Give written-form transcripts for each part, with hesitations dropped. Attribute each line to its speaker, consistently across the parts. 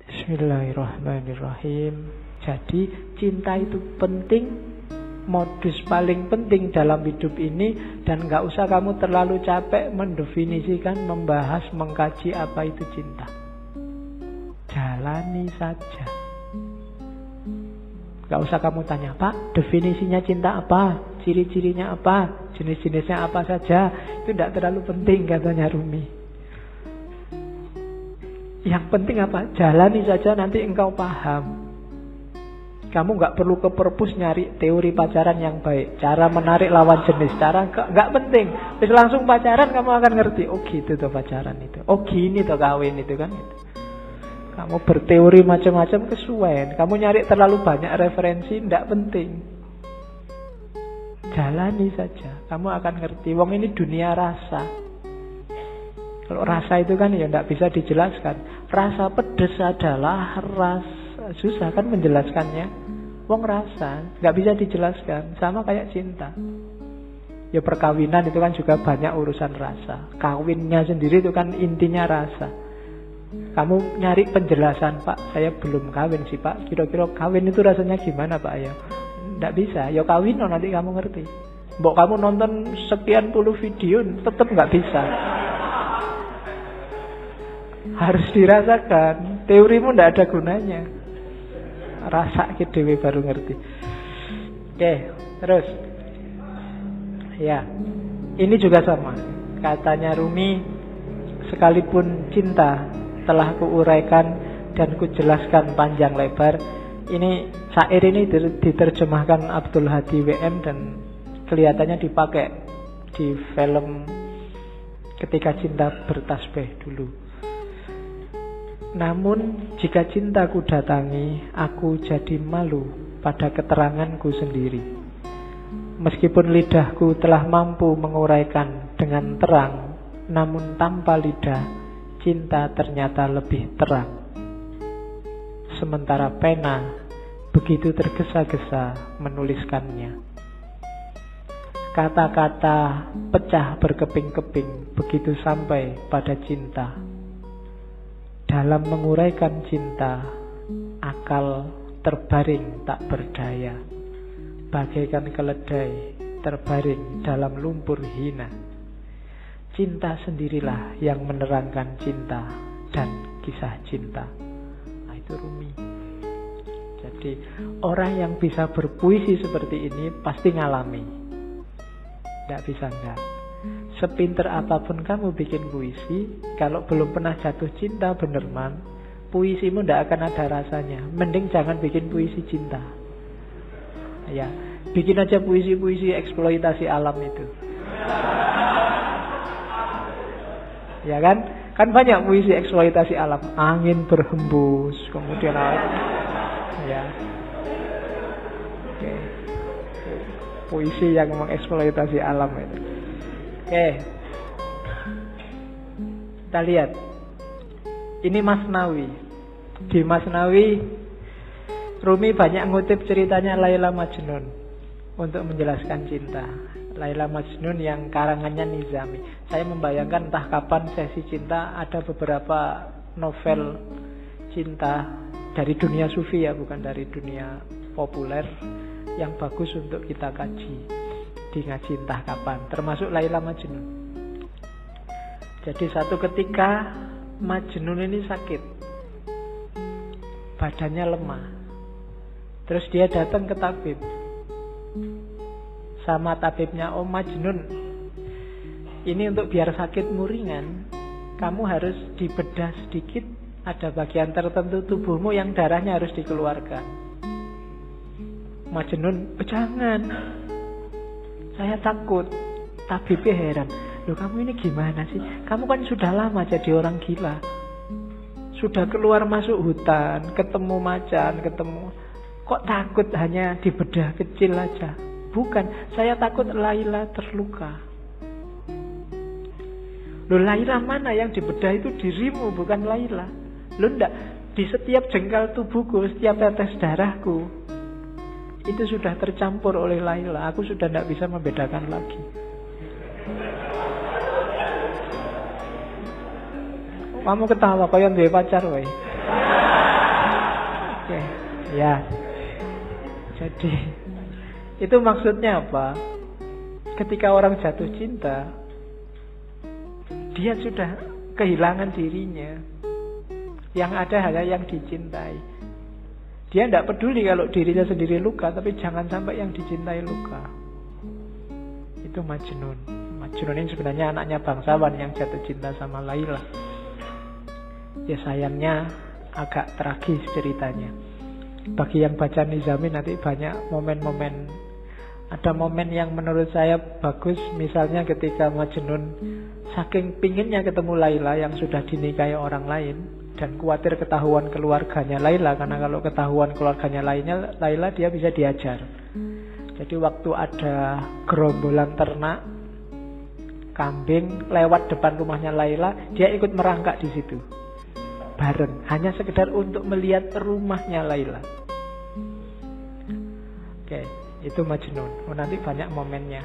Speaker 1: Bismillahirrahmanirrahim. Jadi cinta itu penting, modus paling penting dalam hidup ini. Dan gak usah kamu terlalu capek mendefinisikan, membahas, mengkaji apa itu cinta. Jalani saja. Gak usah kamu tanya, Pak, definisinya cinta apa? Ciri-cirinya apa? Jenis-jenisnya apa saja? Itu tidak terlalu penting, katanya Rumi. Yang penting apa? Jalani saja, nanti engkau paham. Kamu gak perlu ke perpus nyari teori pacaran yang baik, cara menarik lawan jenis, cara gak penting. Terus langsung pacaran kamu akan ngerti. Oh gitu tuh pacaran itu. Oh gini tuh kawin itu kan. Kamu berteori macam-macam kesuwen. Kamu nyari terlalu banyak referensi, tidak penting. Jalani saja, kamu akan ngerti. Wong ini dunia rasa. Kalau rasa itu kan ya tidak bisa dijelaskan. Rasa pedes adalah rasa, susah kan menjelaskannya. Wong rasa, nggak bisa dijelaskan. Sama kayak cinta. Ya perkawinan itu kan juga banyak urusan rasa. Kawinnya sendiri itu kan intinya rasa. Kamu nyari penjelasan, Pak, saya belum kawin sih Pak. Kira-kira kawin itu rasanya gimana Pak ya? Nggak bisa. Ya kawin nanti kamu ngerti. Mbok kamu nonton sekian puluh video tetap nggak bisa. Harus dirasakan. Teorimu tidak ada gunanya. Rasa dewe baru ngerti. Oke, terus. Ya, ini juga sama. Katanya Rumi, sekalipun cinta telah kuuraikan dan kujelaskan panjang lebar. Ini syair ini diterjemahkan Abdul Hadi WM dan kelihatannya dipakai di film Ketika Cinta Bertasbih dulu. Namun jika cintaku datangi, aku jadi malu pada keteranganku sendiri. Meskipun lidahku telah mampu menguraikan dengan terang, namun tanpa lidah, cinta ternyata lebih terang. Sementara pena begitu tergesa-gesa menuliskannya. Kata-kata pecah berkeping-keping begitu sampai pada cinta. Dalam menguraikan cinta, akal terbaring tak berdaya, bagaikan keledai terbaring dalam lumpur hina. Cinta sendirilah yang menerangkan cinta dan kisah cinta. Nah, itu Rumi. Jadi orang yang bisa berpuisi seperti ini pasti ngalami. Tidak bisa enggak. Sepinter apapun kamu bikin puisi, kalau belum pernah jatuh cinta bener man, puisimu tidak akan ada rasanya. Mending jangan bikin puisi cinta. Ya, bikin aja puisi-puisi eksploitasi alam itu. Ya kan? Kan banyak puisi eksploitasi alam. Angin berhembus, kemudian ya. Oke. Puisi yang mengeksploitasi alam itu. Oke. Kita lihat. Ini Masnawi. Di Masnawi Rumi banyak ngutip ceritanya Laila Majnun untuk menjelaskan cinta. Laila Majnun yang karangannya Nizami. Saya membayangkan entah kapan sesi cinta ada beberapa novel cinta dari dunia sufi ya, bukan dari dunia populer, yang bagus untuk kita kaji di ngaji entah kapan, termasuk Laila Majnun. Jadi satu ketika Majnun ini sakit, badannya lemah. Terus dia datang ke tabib. Sama tabibnya, "Oh Majnun, ini untuk biar sakitmu ringan, kamu harus dibedah sedikit. Ada bagian tertentu tubuhmu yang darahnya harus dikeluarkan." Majnun, "Oh, jangan, saya takut." Tabibnya heran, "Loh kamu ini gimana sih? Kamu kan sudah lama jadi orang gila. Sudah keluar masuk hutan, ketemu macan, kok takut hanya dibedah kecil aja?" "Bukan, saya takut Laila terluka." "Loh Laila mana? Yang dibedah itu dirimu, bukan Laila." "Loh enggak, di setiap jengkal tubuhku, setiap tetes darahku itu sudah tercampur oleh Laila. Aku sudah tidak bisa membedakan lagi." Kamu ketawa, kau yang duwe pacar, woy. Oke, ya. Jadi itu maksudnya apa? Ketika orang jatuh cinta, dia sudah kehilangan dirinya. Yang ada hanya yang dicintai. Dia tidak peduli kalau dirinya sendiri luka, tapi jangan sampai yang dicintai luka. Itu Majnun. Majnun ini sebenarnya anaknya bangsawan yang jatuh cinta sama Laila. Ya sayangnya agak tragis ceritanya. Bagi yang baca Nizami nanti banyak momen-momen. Ada momen yang menurut saya bagus. Misalnya ketika Majnun saking pinginnya ketemu Laila yang sudah dinikahi orang lain, dan khawatir ketahuan keluarganya Laila, karena kalau ketahuan keluarganya Laila dia bisa diajar. Jadi waktu ada gerombolan ternak kambing lewat depan rumahnya Laila, dia ikut merangkak di situ bareng, hanya sekedar untuk melihat rumahnya Laila. Oke, itu Majnun. Nanti banyak momennya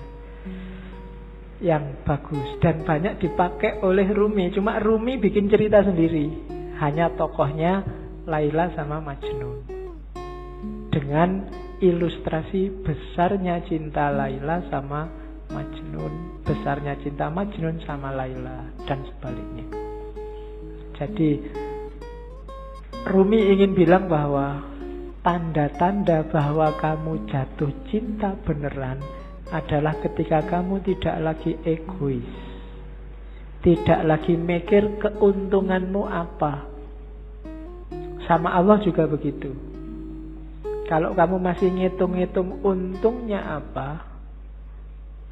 Speaker 1: yang bagus dan banyak dipakai oleh Rumi. Cuma Rumi bikin cerita sendiri, hanya tokohnya Laila sama Majnun, dengan ilustrasi besarnya cinta Laila sama Majnun, besarnya cinta Majnun sama Laila, dan sebaliknya. Jadi Rumi ingin bilang bahwa tanda-tanda bahwa kamu jatuh cinta beneran adalah ketika kamu tidak lagi egois, tidak lagi mikir keuntunganmu apa. Sama Allah juga begitu. Kalau kamu masih ngitung-ngitung untungnya apa,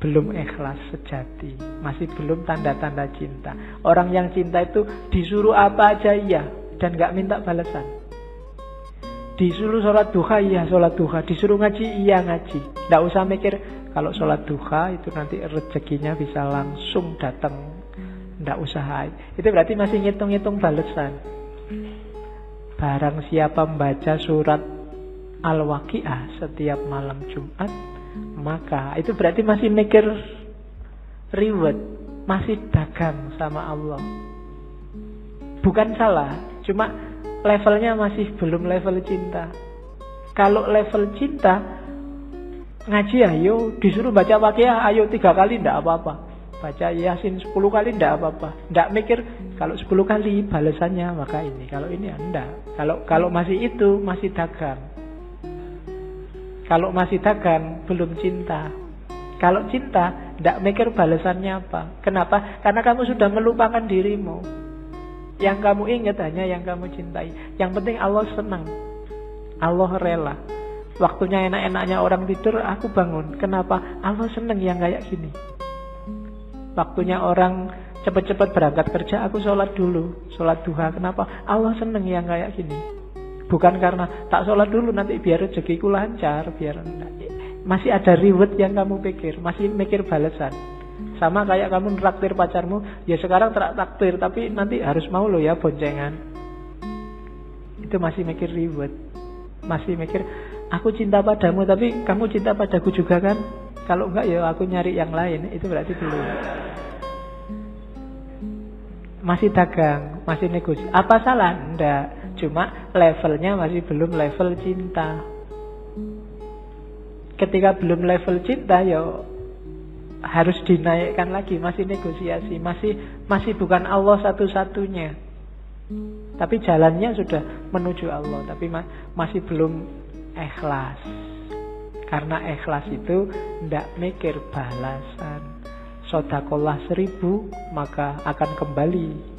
Speaker 1: belum ikhlas sejati, masih belum tanda-tanda cinta. Orang yang cinta itu disuruh apa aja iya, dan gak minta balasan. Disuruh sholat duha, iya sholat duha. Disuruh ngaji, iya ngaji. Gak usah mikir kalau sholat duha itu nanti rezekinya bisa langsung datang. Gak usah. Itu berarti masih ngitung-ngitung balasan. Barang siapa membaca surat Al-Waqi'ah setiap malam Jumat, maka itu berarti masih mikir reward, masih dagang sama Allah. Bukan salah, cuma levelnya masih belum level cinta. Kalau level cinta, ngaji ayo, disuruh baca Waqi'ah ayo 3 kali tidak apa-apa, baca Yasin 10 kali tidak apa-apa. Tidak mikir kalau 10 kali balasannya maka ini, kalau ini enggak. Kalau masih itu masih dagang. Kalau masih dagang belum cinta. Kalau cinta tidak mikir balasannya apa. Kenapa? Karena kamu sudah melupakan dirimu. Yang kamu ingat hanya yang kamu cintai. Yang penting Allah senang, Allah rela. Waktunya enak-enaknya orang tidur, aku bangun. Kenapa? Allah senang yang kayak gini. Waktunya orang cepat-cepat berangkat kerja, aku sholat dulu, sholat duha. Kenapa? Allah senang yang kayak gini. Bukan karena tak sholat dulu nanti biar rezekiku lancar, biar masih ada reward yang kamu pikir, masih mikir balasan. Sama kayak kamu traktir pacarmu, ya sekarang traktir, tapi nanti harus mau lo ya boncengan. Itu masih mikir reward, masih mikir aku cinta padamu, tapi kamu cinta padaku juga kan? Kalau enggak ya aku nyari yang lain. Itu berarti belum. Masih dagang, masih negosiasi. Apa salah? Enggak. Cuma levelnya masih belum level cinta. Ketika belum level cinta, ya harus dinaikkan lagi. Masih negosiasi, masih bukan Allah satu-satunya. Tapi jalannya sudah menuju Allah, tapi masih belum ikhlas. Karena ikhlas itu tidak mikir balasan. Sodakolah 1000 maka akan kembali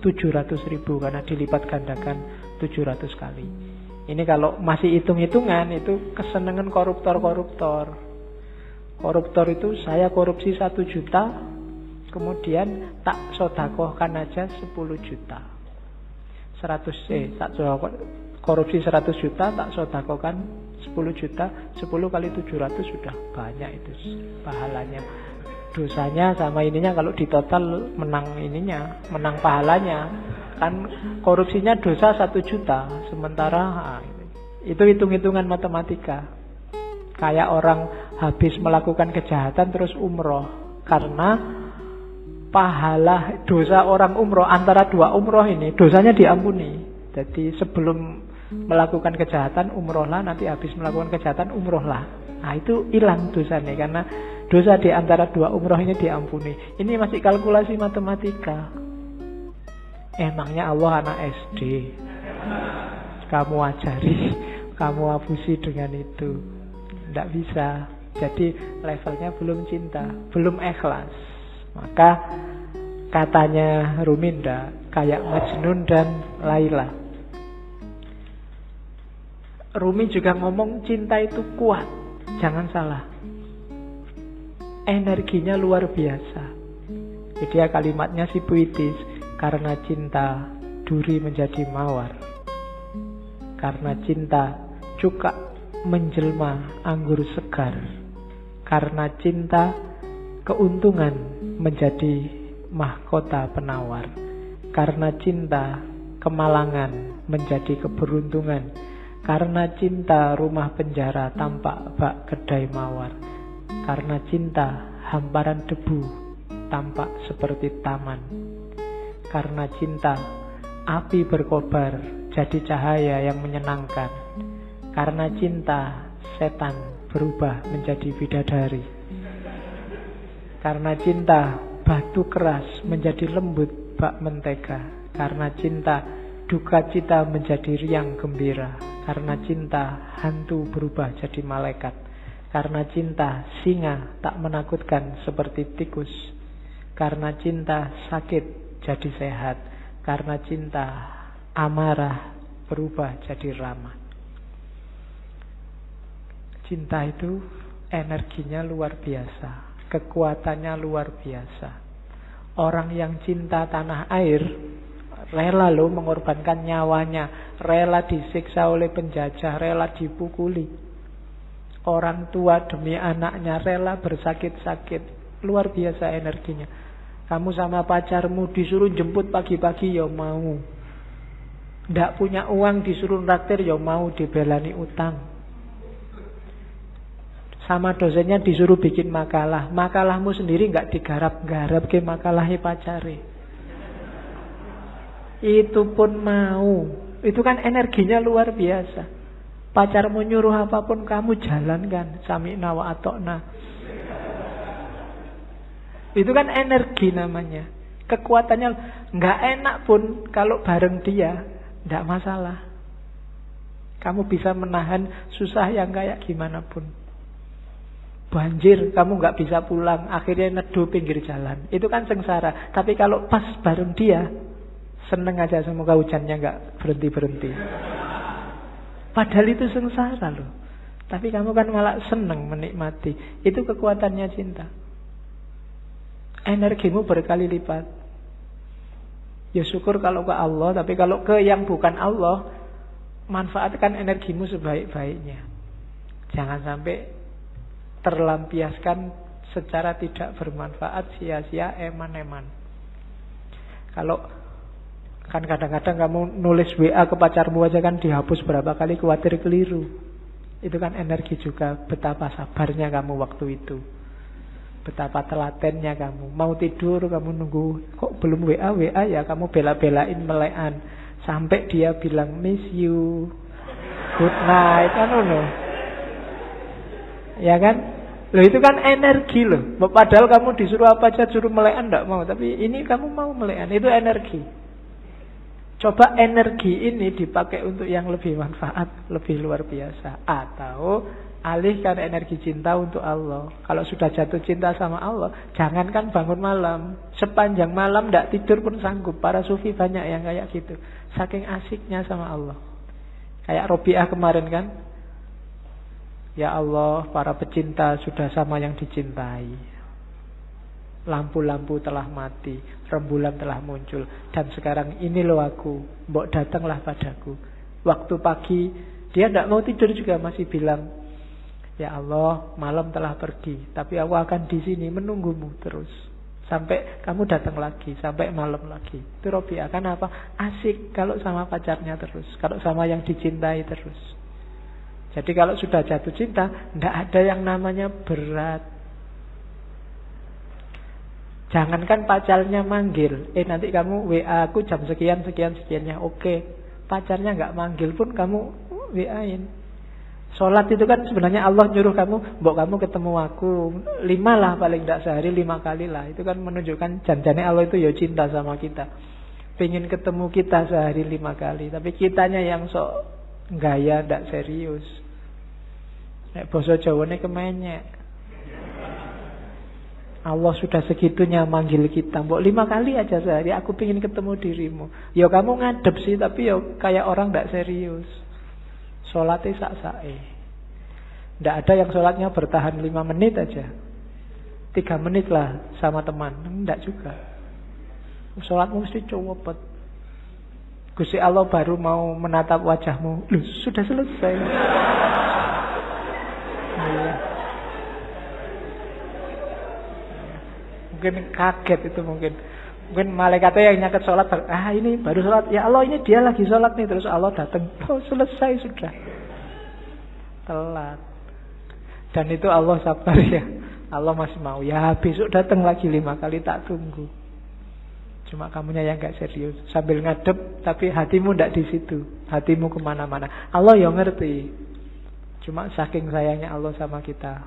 Speaker 1: 700.000 karena dilipat gandakan 700 kali. Ini kalau masih hitung-hitungan itu kesenangan koruptor-koruptor. Koruptor itu saya korupsi 1 juta, kemudian tak sodakohkan aja 10 juta. Korupsi 100 juta, tak sodakohkan 10 juta, 10 kali 700 sudah banyak itu pahalanya. Dosanya sama ininya kalau ditotal menang ininya, menang pahalanya. Kan korupsinya dosa 1 juta, sementara itu hitung-hitungan matematika. Kayak orang habis melakukan kejahatan terus umroh, karena pahala dosa orang umroh antara 2 umroh ini dosanya diampuni. Jadi sebelum melakukan kejahatan, umrohlah. Nanti habis melakukan kejahatan, umrohlah. Nah itu hilang dosanya, karena dosa di antara dua umroh ini diampuni. Ini masih kalkulasi matematika. Emangnya Allah anak SD? Kamu ajari, kamu abusi dengan itu. Tidak bisa. Jadi levelnya belum cinta, belum ikhlas. Maka katanya Ruminda kayak Majnun dan Laila. Rumi juga ngomong cinta itu kuat. Jangan salah. Energinya luar biasa. Jadi ya kalimatnya si puitis. Karena cinta duri menjadi mawar. Karena cinta cuka menjelma anggur segar. Karena cinta keuntungan menjadi mahkota penawar. Karena cinta kemalangan menjadi keberuntungan. Karena cinta rumah penjara tampak bak kedai mawar. Karena cinta hamparan debu tampak seperti taman. Karena cinta api berkobar jadi cahaya yang menyenangkan. Karena cinta setan berubah menjadi bidadari. Karena cinta batu keras menjadi lembut bak mentega. Karena cinta duka cita menjadi riang gembira. Karena cinta hantu berubah jadi malaikat. Karena cinta singa tak menakutkan seperti tikus. Karena cinta sakit jadi sehat. Karena cinta amarah berubah jadi ramah. Cinta itu energinya luar biasa, kekuatannya luar biasa. Orang yang cinta tanah air rela loh mengorbankan nyawanya, rela disiksa oleh penjajah, rela dipukuli. Orang tua demi anaknya rela bersakit-sakit. Luar biasa energinya. Kamu sama pacarmu disuruh jemput pagi-pagi ya mau. Nggak punya uang disuruh traktir ya mau, dibelani utang. Sama dosennya disuruh bikin makalah. Makalahmu sendiri nggak digarap-garap ke makalahnya pacare. Itu pun mau. Itu kan energinya luar biasa. Pacarmu nyuruh apapun kamu jalankan. Sami'na wa atokna. Itu kan energi namanya. Kekuatannya nggak enak pun kalau bareng dia, nggak masalah. Kamu bisa menahan susah yang kayak gimana pun. Banjir, kamu nggak bisa pulang, akhirnya neduh pinggir jalan. Itu kan sengsara. Tapi kalau pas bareng dia, seneng aja, semoga hujannya nggak berhenti-berhenti. Padahal itu sengsara loh. Tapi kamu kan malah seneng menikmati. Itu kekuatannya cinta. Energimu berkali lipat. Ya syukur kalau ke Allah. Tapi kalau ke yang bukan Allah, manfaatkan energimu sebaik-baiknya. Jangan sampai terlampiaskan secara tidak bermanfaat, sia-sia, eman-eman. Kalau kan kadang-kadang kamu nulis WA ke pacarmu aja kan dihapus berapa kali, khawatir keliru. Itu kan energi juga. Betapa sabarnya kamu waktu itu, betapa telatennya kamu. Mau tidur kamu nunggu, kok belum WA ya, kamu bela-belain melekan sampai dia bilang miss you, good night, ya kan? Loh itu kan energi loh. Padahal kamu disuruh apa aja, suruh melekan enggak mau, tapi ini kamu mau melekan, itu energi. Coba energi ini dipakai untuk yang lebih manfaat, lebih luar biasa. Atau alihkan energi cinta untuk Allah. Kalau sudah jatuh cinta sama Allah, jangankan bangun malam, sepanjang malam enggak tidur pun sanggup. Para sufi banyak yang kayak gitu, saking asiknya sama Allah. Kayak Robiah kemarin kan, ya Allah, para pecinta sudah sama yang dicintai. Lampu-lampu telah mati, rembulan telah muncul, dan sekarang ini loh aku, mbok datanglah padaku. Waktu pagi, dia tidak mau tidur juga masih bilang, ya Allah, malam telah pergi, tapi aku akan di sini menunggumu terus sampai kamu datang lagi, sampai malam lagi. Itu Robiah. Kan apa? Asik kalau sama pacarnya terus, kalau sama yang dicintai terus. Jadi kalau sudah jatuh cinta, tidak ada yang namanya berat. Jangankan pacarnya manggil, nanti kamu WA aku jam sekian, sekian, sekiannya. Oke, Pacarnya nggak manggil pun kamu WA-in. Sholat itu kan sebenarnya Allah nyuruh kamu, mbok kamu ketemu aku 5 lah, paling tidak sehari 5 kali lah. Itu kan menunjukkan janjane Allah itu ya cinta sama kita, pengen ketemu kita sehari 5 kali. Tapi kitanya yang sok gaya, tidak serius. Nek basa Jawane kemenyek. Allah sudah segitunya manggil kita, mbok 5 kali aja sehari, aku pengen ketemu dirimu. Ya kamu ngadep sih, tapi ya kayak orang tidak serius. Sholatnya sak-sake. Tidak ada yang sholatnya bertahan 5 menit aja, 3 menit lah sama teman. Tidak juga. Sholatmu mesti cepet. Gusti Allah baru mau menatap wajahmu, loh sudah selesai. Mungkin kaget itu, mungkin malaikatnya yang nyaket sholat, ini baru sholat, ya Allah ini dia lagi sholat nih, terus Allah datang, oh selesai sudah, telat. Dan itu Allah sabar ya, Allah masih mau, ya besok datang lagi 5 kali, tak tunggu. Cuma kamunya yang gak serius, sambil ngadep tapi hatimu ndak di situ, hatimu kemana-mana. Allah yang ngerti, cuma saking sayangnya Allah sama kita.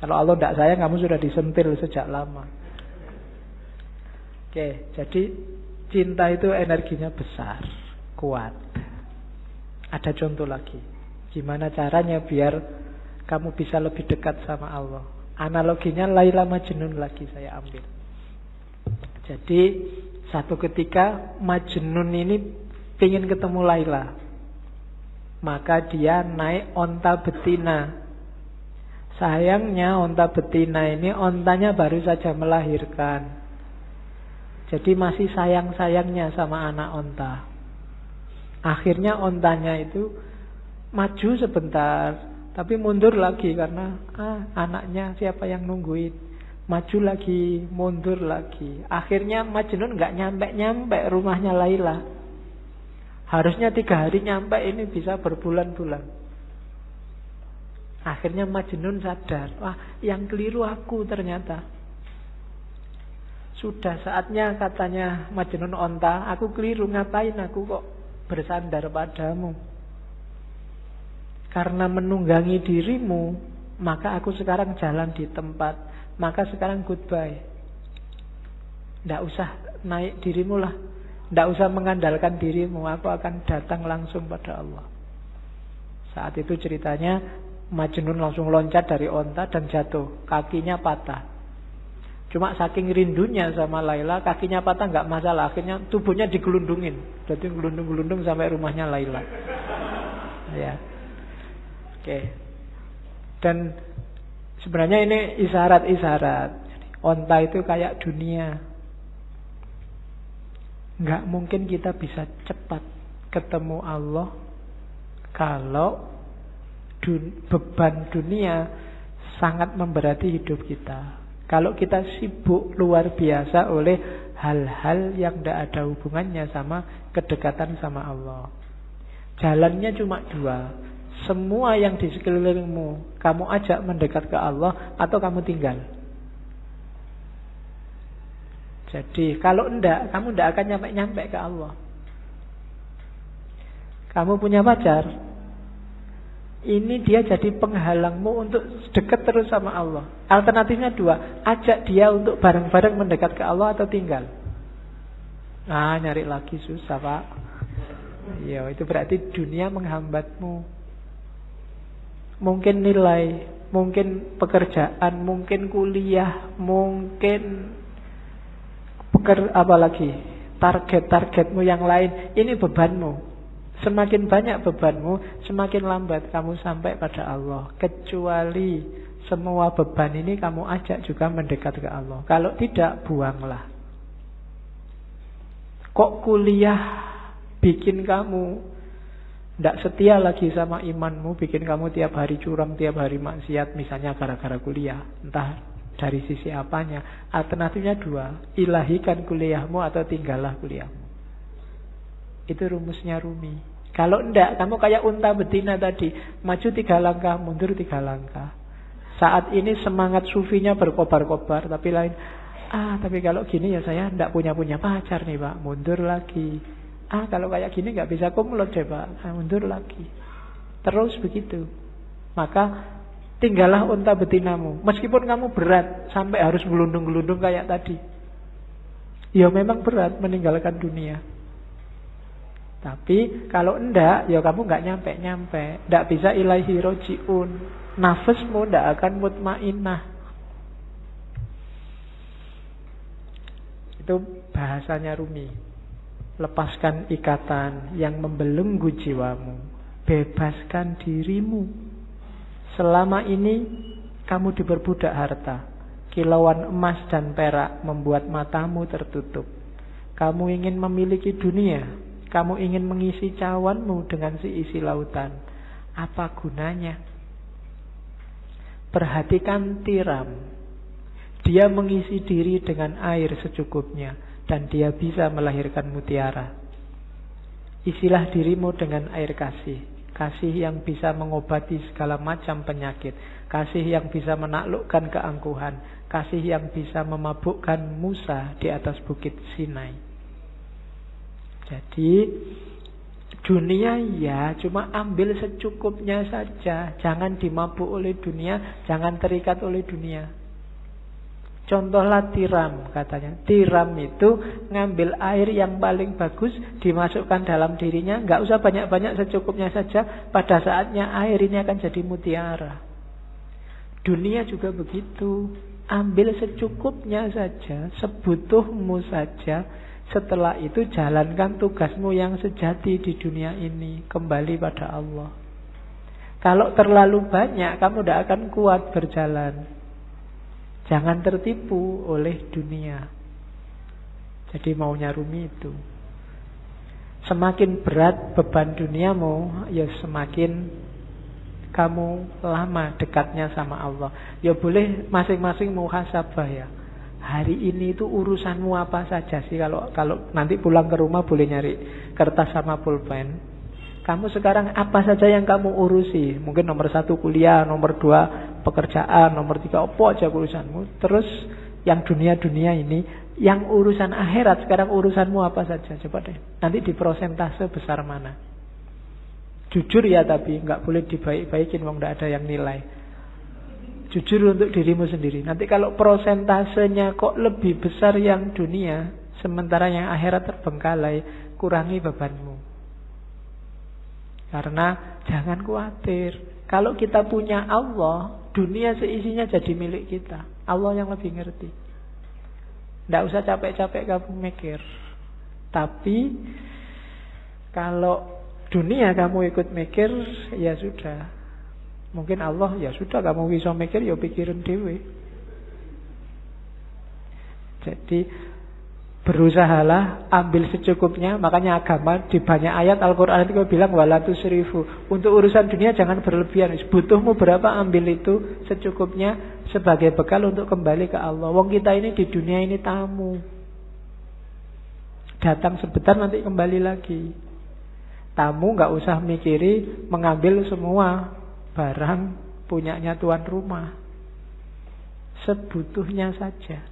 Speaker 1: Kalau Allah ndak sayang, kamu sudah disentil sejak lama. Oke, jadi cinta itu energinya besar, kuat. Ada contoh lagi. Gimana caranya biar kamu bisa lebih dekat sama Allah? Analoginya Laila Majnun lagi saya ambil. Jadi satu ketika Majnun ini ingin ketemu Laila, maka dia naik onta betina. Sayangnya onta betina ini ontanya baru saja melahirkan. Jadi masih sayang-sayangnya sama anak onta. Akhirnya ontanya itu maju sebentar, tapi mundur lagi karena anaknya siapa yang nungguin. Maju lagi, mundur lagi. Akhirnya Majnun nggak nyampe rumahnya Laila. Harusnya 3 hari nyampe, ini bisa berbulan-bulan. Akhirnya Majnun sadar, wah yang keliru aku ternyata. Sudah saatnya katanya Majnun onta, aku keliru, ngapain aku kok bersandar padamu. Karena menunggangi dirimu, maka aku sekarang jalan di tempat. Maka sekarang goodbye. Tidak usah naik dirimu lah, tidak usah mengandalkan dirimu, aku akan datang langsung pada Allah. Saat itu ceritanya Majnun langsung loncat dari onta dan jatuh, kakinya patah. Cuma saking rindunya sama Laila, kakinya patah nggak masalah. Akhirnya tubuhnya digelundungin. Jadi gelundung-gelundung sampai rumahnya Laila. Ya, oke. Dan sebenarnya ini isyarat-isyarat. Onta itu kayak dunia. Nggak mungkin kita bisa cepat ketemu Allah kalau beban dunia sangat memberati hidup kita. Kalau kita sibuk luar biasa oleh hal-hal yang tidak ada hubungannya sama kedekatan sama Allah. Jalannya cuma 2. Semua yang di sekelilingmu kamu ajak mendekat ke Allah, atau kamu tinggal. Jadi kalau enggak, kamu enggak akan nyampe-nyampe ke Allah. Kamu punya pacar, ini dia jadi penghalangmu untuk dekat terus sama Allah. Alternatifnya 2, ajak dia untuk bareng-bareng mendekat ke Allah atau tinggal. Nyari lagi susah Pak. Ya, itu berarti dunia menghambatmu. Mungkin nilai, mungkin pekerjaan, mungkin kuliah, mungkin apalagi target-targetmu yang lain. Ini bebanmu. Semakin banyak bebanmu, semakin lambat kamu sampai pada Allah. Kecuali semua beban ini kamu ajak juga mendekat ke Allah. Kalau tidak, buanglah. Kok kuliah bikin kamu tidak setia lagi sama imanmu, bikin kamu tiap hari curang, tiap hari maksiat, misalnya gara-gara kuliah. Entah dari sisi apanya. Alternatifnya 2, ilahikan kuliahmu atau tinggallah kuliahmu. Itu rumusnya Rumi. Kalau enggak, kamu kayak unta betina tadi, maju 3 langkah, mundur 3 langkah. Saat ini semangat sufinya berkobar-kobar, tapi lain, tapi kalau gini ya saya enggak punya pacar nih Pak, mundur lagi. Kalau kayak gini nggak bisa kumlot deh Pak, mundur lagi. Terus begitu. Maka tinggallah unta betinamu. Meskipun kamu berat sampai harus gelundung-gelundung kayak tadi. Ya memang berat meninggalkan dunia. Tapi kalau enggak, ya kamu nggak nyampe-nyampe. Nggak bisa ilaihi roji'un. Nafasmu nggak akan mutmainah. Itu bahasanya Rumi. Lepaskan ikatan yang membelenggu jiwamu. Bebaskan dirimu. Selama ini kamu diperbudak harta. Kilauan emas dan perak membuat matamu tertutup. Kamu ingin memiliki dunia. Kamu ingin mengisi cawanmu dengan seisi lautan. Apa gunanya? Perhatikan tiram. Dia mengisi diri dengan air secukupnya. Dan dia bisa melahirkan mutiara. Isilah dirimu dengan air kasih. Kasih yang bisa mengobati segala macam penyakit. Kasih yang bisa menaklukkan keangkuhan. Kasih yang bisa memabukkan Musa di atas bukit Sinai. Jadi dunia ya cuma ambil secukupnya saja. Jangan dimabuk oleh dunia. Jangan terikat oleh dunia. Contohlah tiram katanya. Tiram itu ngambil air yang paling bagus, dimasukkan dalam dirinya. Nggak usah banyak-banyak, secukupnya saja. Pada saatnya air ini akan jadi mutiara. Dunia juga begitu. Ambil secukupnya saja, sebutuhmu saja. Setelah itu jalankan tugasmu yang sejati di dunia ini. Kembali pada Allah. Kalau terlalu banyak, kamu tidak akan kuat berjalan. Jangan tertipu oleh dunia. Jadi maunya Rumi itu. Semakin berat beban duniamu, ya semakin kamu lama dekatnya sama Allah. Ya boleh masing-masing muhasabah ya. Hari ini itu urusanmu apa saja sih? Kalau nanti pulang ke rumah boleh nyari kertas sama pulpen. Kamu sekarang apa saja yang kamu urusi? Mungkin nomor 1 kuliah, nomor 2 pekerjaan, nomor 3 apa aja urusanmu. Terus yang dunia-dunia ini, yang urusan akhirat sekarang urusanmu apa saja? Coba deh. Nanti di prosentase besar mana? Jujur ya, tapi nggak boleh dibaik-baikin, wong nggak ada yang nilai. Jujur untuk dirimu sendiri. Nanti kalau prosentasenya kok lebih besar yang dunia, sementara yang akhirat terbengkalai, kurangi bebanmu. Karena jangan khawatir. Kalau kita punya Allah, dunia seisinya jadi milik kita. Allah yang lebih ngerti. Tidak usah capek-capek kamu mikir. Tapi kalau dunia kamu ikut mikir, ya sudah. Mungkin Allah, ya sudah kamu bisa mikir, ya pikirin dewe. Jadi berusahalah ambil secukupnya. Makanya agama di banyak ayat Al-Quran itu bilang wala tusrifu. Untuk urusan dunia jangan berlebihan. Butuhmu berapa, ambil itu secukupnya sebagai bekal untuk kembali ke Allah. Wong kita ini di dunia ini tamu. Datang sebentar nanti kembali lagi. Tamu gak usah mikiri mengambil semua barang punyanya tuan rumah. Sebutuhnya saja.